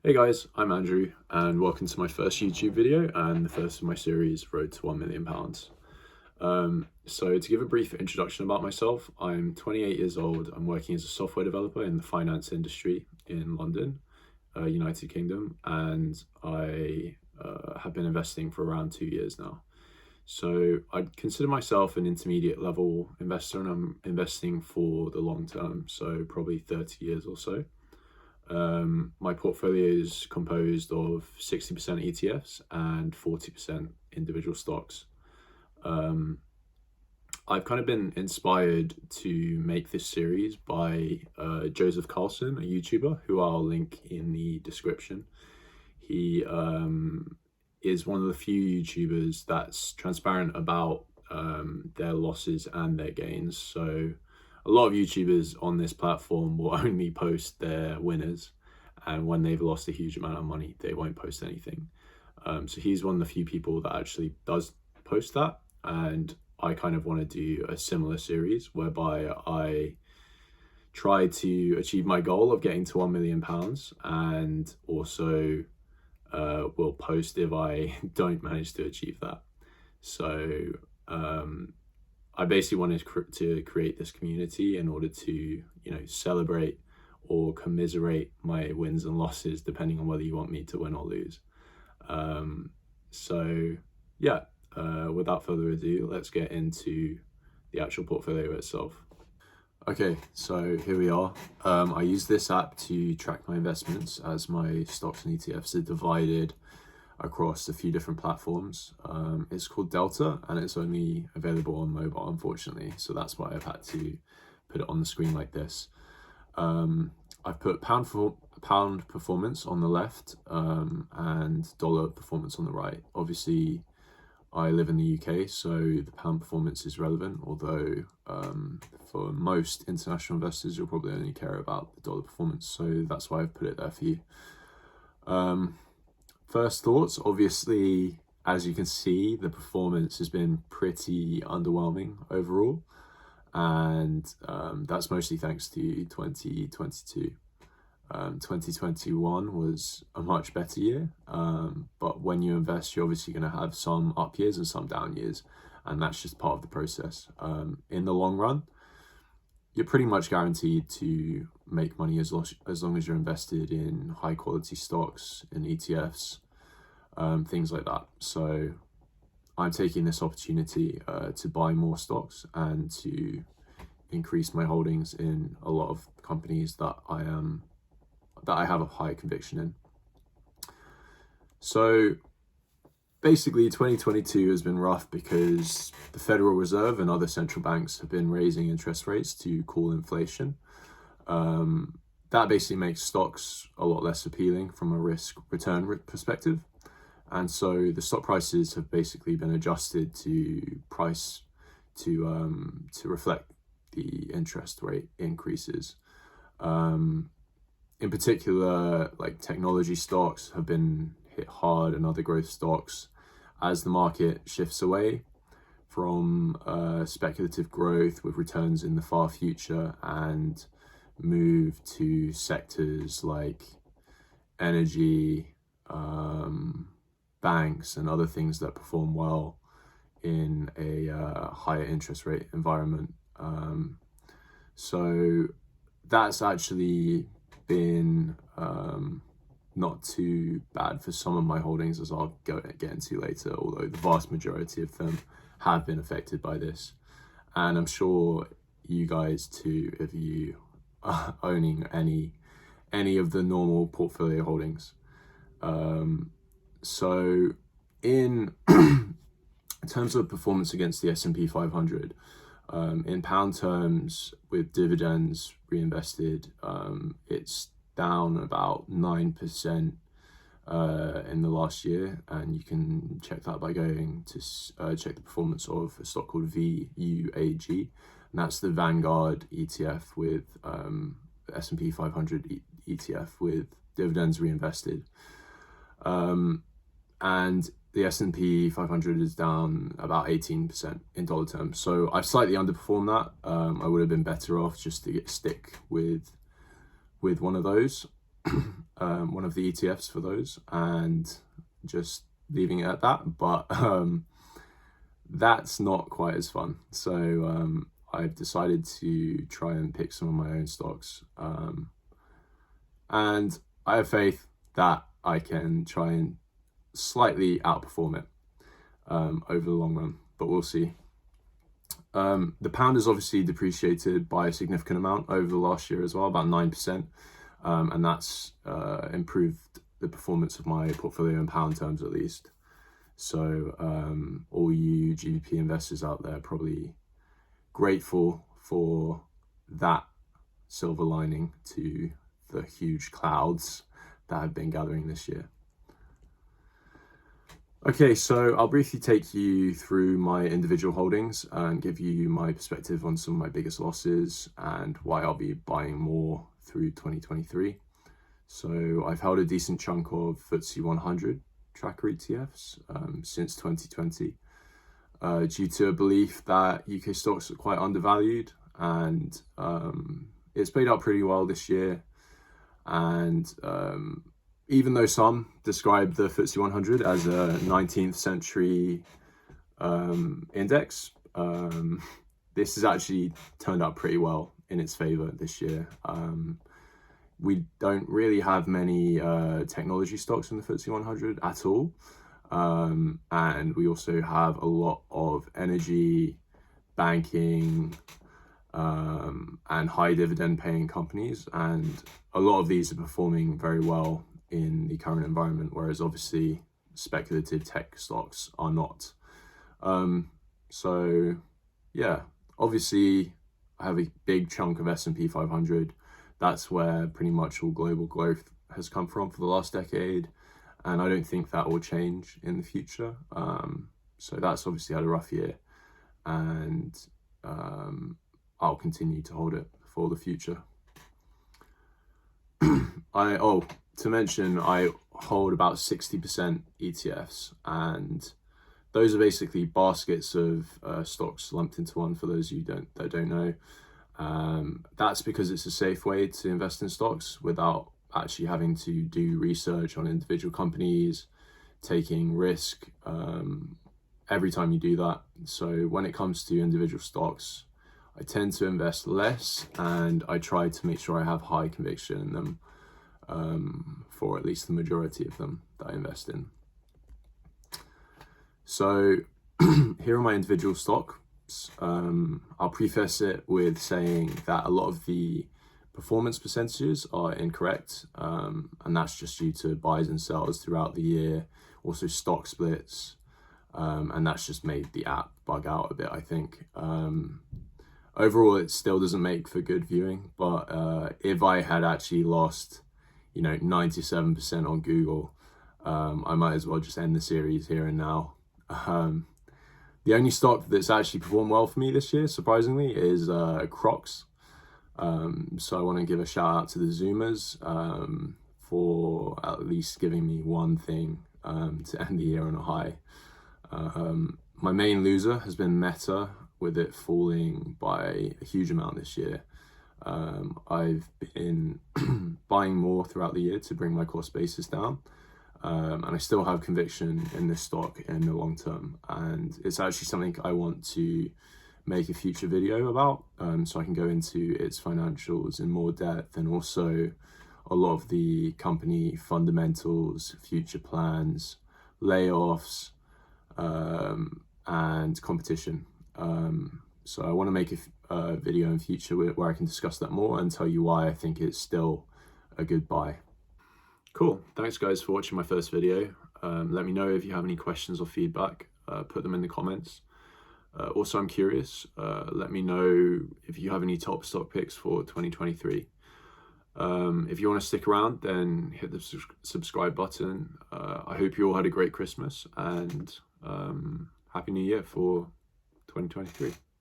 Hey guys, I'm Andrew and welcome to my first YouTube video and the first of my series, Road to £1 million. So to give a brief introduction about myself, I'm 28 years old. I'm working as a software developer in the finance industry in London, United Kingdom, and I have been investing for around 2 years now. So I'd consider myself an intermediate level investor, and I'm investing for the long term, so probably 30 years or so. My portfolio is composed of 60% ETFs and 40% individual stocks. I've kind of been inspired to make this series by Joseph Carlson, a YouTuber who I'll link in the description. He is one of the few YouTubers that's transparent about their losses and their gains. So a lot of YouTubers on this platform will only post their winners, and when they've lost a huge amount of money, they won't post anything. So he's one of the few people that actually does post that, and I kind of want to do a similar series whereby I try to achieve my goal of getting to £1 million, and also will post if I don't manage to achieve that. So I basically wanted to create this community in order to, celebrate or commiserate my wins and losses, depending on whether you want me to win or lose. Without further ado, let's get into the actual portfolio itself. Okay, so here we are. I use this app to track my investments, as my stocks and ETFs are divided across a few different platforms. It's called Delta, and it's only available on mobile, unfortunately. So that's why I've had to put it on the screen like this. I've put pound performance on the left and dollar performance on the right. Obviously, I live in the UK, so the pound performance is relevant, although for most international investors, you'll probably only care about the dollar performance. So that's why I've put it there for you. First thoughts, obviously, as you can see, the performance has been pretty underwhelming overall. And that's mostly thanks to 2022. 2021 was a much better year, but when you invest, you're obviously going to have some up years and some down years, and that's just part of the process. In the long run, you're pretty much guaranteed to make money as long as you're invested in high quality stocks, in ETFs, things like that. So I'm taking this opportunity to buy more stocks and to increase my holdings in a lot of companies that I have a high conviction in. So basically 2022 has been rough because the Federal Reserve and other central banks have been raising interest rates to cool inflation. That basically makes stocks a lot less appealing from a risk-return perspective. And so the stock prices have basically been adjusted to reflect the interest rate increases. In particular, like technology stocks have been hit hard, and other growth stocks, as the market shifts away from speculative growth with returns in the far future and move to sectors like energy, banks, and other things that perform well in a higher interest rate environment. So that's actually been not too bad for some of my holdings, as I'll get into later, although the vast majority of them have been affected by this. And I'm sure you guys too, if you are owning any of the normal portfolio holdings. So in terms of performance against the S&P 500, in pound terms, with dividends reinvested, it's down about 9% in the last year, and you can check that by going to check the performance of a stock called VUAG, and that's the Vanguard ETF with S&P 500 ETF with dividends reinvested. And the S&P 500 is down about 18% in dollar terms. So I've slightly underperformed that. I would have been better off just to stick with one of those. one of the ETFs for those and just leaving it at that. But that's not quite as fun. So I've decided to try and pick some of my own stocks. And I have faith that I can try and slightly outperform it over the long run, but we'll see. The pound has obviously depreciated by a significant amount over the last year as well, about 9%. And that's improved the performance of my portfolio in pound terms at least. So all you GBP investors out there are probably grateful for that silver lining to the huge clouds that have been gathering this year. Okay, so I'll briefly take you through my individual holdings and give you my perspective on some of my biggest losses and why I'll be buying more through 2023. So I've held a decent chunk of FTSE 100 tracker ETFs since 2020 due to a belief that UK stocks are quite undervalued, and it's played out pretty well this year. And even though some describe the FTSE 100 as a 19th century index, this has actually turned out pretty well in its favor this year. We don't really have many technology stocks in the FTSE 100 at all. And we also have a lot of energy, banking, and high dividend paying companies. And a lot of these are performing very well in the current environment, whereas obviously speculative tech stocks are not. So yeah, obviously I have a big chunk of S&P 500. That's where pretty much all global growth has come from for the last decade, and I don't think that will change in the future. So that's obviously had a rough year, and I'll continue to hold it for the future. To mention, I hold about 60% ETFs, and those are basically baskets of stocks lumped into one, for those of you that don't know. That's because it's a safe way to invest in stocks without actually having to do research on individual companies, taking risk every time you do that. So when it comes to individual stocks, I tend to invest less, and I try to make sure I have high conviction in them for at least the majority of them that I invest in. So here are my individual stocks. I'll preface it with saying that a lot of the performance percentages are incorrect, and that's just due to buys and sells throughout the year, also stock splits, and that's just made the app bug out a bit, I think. Overall, it still doesn't make for good viewing, but if I had actually lost 97% on Google, I might as well just end the series here and now. The only stock that's actually performed well for me this year, surprisingly, is Crocs. So I want to give a shout out to the Zoomers for at least giving me one thing to end the year on a high. My main loser has been Meta, with it falling by a huge amount this year. I've been buying more throughout the year to bring my cost basis down, and I still have conviction in this stock in the long term, and it's actually something I want to make a future video about, so I can go into its financials in more depth, and also a lot of the company fundamentals, future plans, layoffs, and competition. So I want to make a video in future where I can discuss that more and tell you why I think it's still a good buy. Cool. Thanks guys for watching my first video. Let me know if you have any questions or feedback. Put them in the comments. Also, I'm curious. Let me know if you have any top stock picks for 2023. If you want to stick around, then hit the subscribe button. I hope you all had a great Christmas, and Happy New Year for 2023.